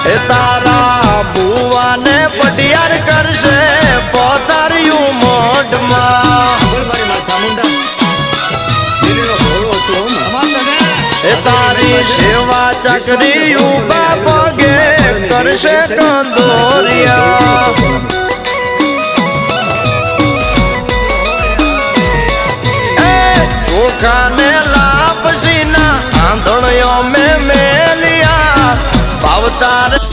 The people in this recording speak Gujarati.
એ તારા બુવાને પટિયાર કરશે પોતાર્યું મોઢમાં એ તારી સેવા ચાકરી ઉભા પગે કરશે કંદોરિયા ચોખાને લાપસીના આંધણિયો મેં મેલિયા ભાવતાર